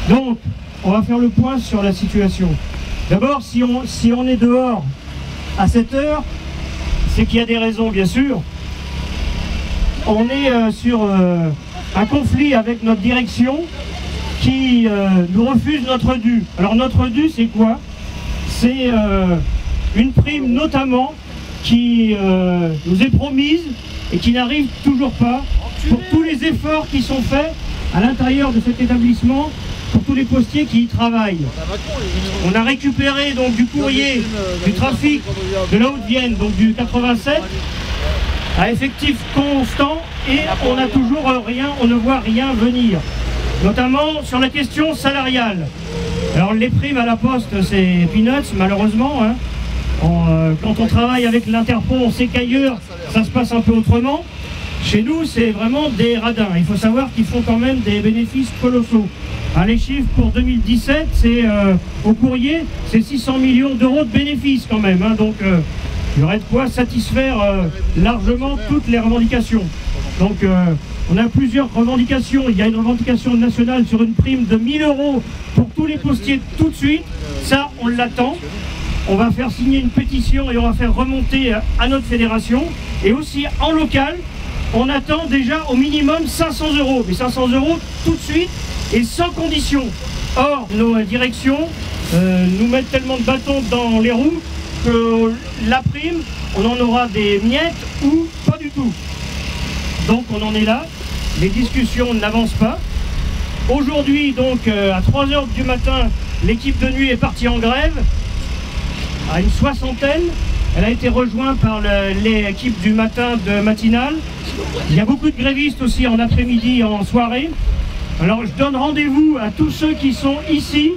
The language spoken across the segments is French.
Donc, on va faire le point sur la situation. D'abord, si on est dehors à cette heure, c'est qu'il y a des raisons, bien sûr. On est sur un conflit avec notre direction qui nous refuse notre dû. Alors notre dû, c'est quoi? C'est une prime notamment qui nous est promise et qui n'arrive toujours pas pour tous les efforts qui sont faits à l'intérieur de cet établissement, pour tous les postiers qui y travaillent. On a récupéré donc du courrier du trafic de la Haute-Vienne, donc du 87, à effectif constant, et on n'a toujours rien, on ne voit rien venir, notamment sur la question salariale. Alors les primes à la poste, c'est peanuts malheureusement, hein. Quand on travaille avec l'Interpol, on sait qu'ailleurs ça se passe un peu autrement. Chez nous, c'est vraiment des radins. Il faut savoir qu'ils font quand même des bénéfices colossaux. Les chiffres pour 2017, c'est au courrier, c'est 600 millions d'euros de bénéfices quand même, hein. Donc il y aurait de quoi satisfaire largement toutes les revendications. Donc on a plusieurs revendications. Il y a une revendication nationale sur une prime de 1000 € pour tous les postiers tout de suite. Ça, on l'attend. On va faire signer une pétition et on va faire remonter à notre fédération. Et aussi en local, on attend déjà au minimum 500 €. Mais 500 € tout de suite et sans condition. Or, nos directions nous mettent tellement de bâtons dans les roues que la prime, on en aura des miettes ou pas du tout. Donc on en est là, les discussions n'avancent pas. Aujourd'hui, donc à 3 h du matin, l'équipe de nuit est partie en grève, à une soixantaine. Elle a été rejointe par l'équipe du matin de matinale. Il y a beaucoup de grévistes aussi en après-midi et en soirée. Alors je donne rendez-vous à tous ceux qui sont ici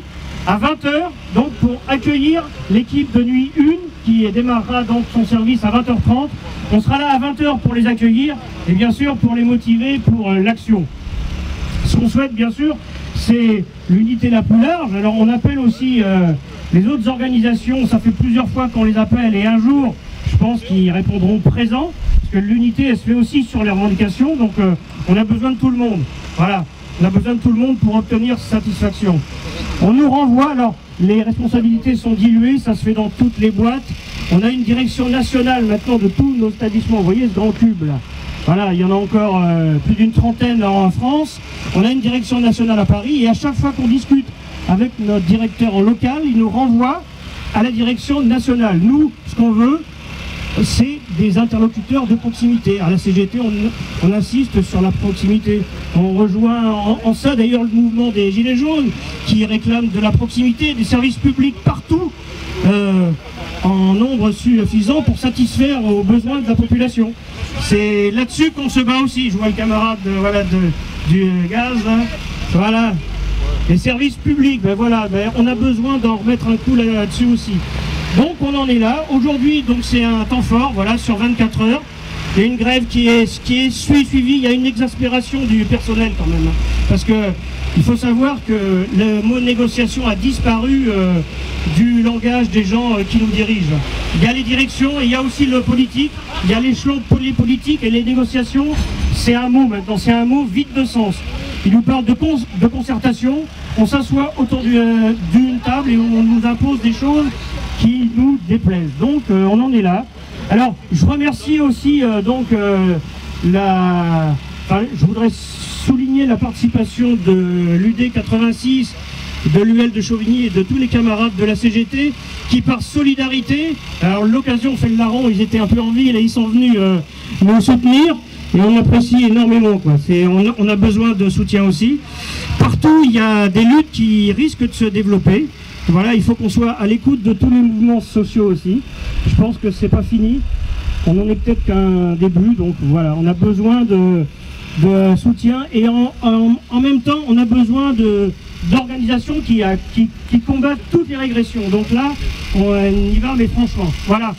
à 20 h, donc pour accueillir l'équipe de nuit 1 qui démarrera donc son service à 20 h 30. On sera là à 20 h pour les accueillir et bien sûr pour les motiver pour l'action. Ce qu'on souhaite bien sûr, c'est l'unité la plus large. Alors on appelle aussi les autres organisations, ça fait plusieurs fois qu'on les appelle et un jour, je pense qu'ils répondront présents, parce que l'unité elle se fait aussi sur les revendications, donc on a besoin de tout le monde. Voilà, on a besoin de tout le monde pour obtenir satisfaction. On nous renvoie, alors les responsabilités sont diluées, ça se fait dans toutes les boîtes. On a une direction nationale maintenant de tous nos établissements, vous voyez ce grand cube là. Voilà, il y en a encore plus d'une trentaine en France. On a une direction nationale à Paris et à chaque fois qu'on discute avec notre directeur en local, il nous renvoie à la direction nationale. Nous, ce qu'on veut, c'est des interlocuteurs de proximité. À la CGT, on insiste sur la proximité. On rejoint en ça d'ailleurs le mouvement des Gilets jaunes qui réclame de la proximité, des services publics partout en nombre suffisant pour satisfaire aux besoins de la population. C'est là-dessus qu'on se bat aussi. Je vois le camarade du gaz, hein. Voilà. Les services publics, ben voilà, ben on a besoin d'en remettre un coup là-dessus aussi. Donc on en est là. Aujourd'hui, donc c'est un temps fort, voilà, sur 24 heures. Il y a une grève qui est suivie. Il y a une exaspération du personnel quand même, hein, parce que il faut savoir que le mot négociation a disparu du langage des gens qui nous dirigent. Il y a les directions et il y a aussi le politique. Il y a l'échelon politique et les négociations. C'est un mot maintenant, c'est un mot vide de sens. Il nous parle de concertation. On s'assoit autour d'une table et on nous impose des choses qui nous déplaisent. Donc on en est là. Alors je remercie aussi je voudrais souligner la participation de l'UD 86, de l'UL de Chauvigny et de tous les camarades de la CGT qui par solidarité, alors l'occasion fait le larron, ils étaient un peu en ville et ils sont venus nous soutenir. Et on apprécie énormément, quoi. On a besoin de soutien aussi. Partout, il y a des luttes qui risquent de se développer. Voilà, il faut qu'on soit à l'écoute de tous les mouvements sociaux aussi. Je pense que c'est pas fini. On n'en est peut-être qu'un début. Donc voilà, on a besoin de soutien et en même temps, on a besoin d'organisations qui combattent toutes les régressions. Donc là, on y va, mais franchement. Voilà.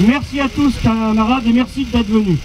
Merci à tous, camarades, et merci d'être venus.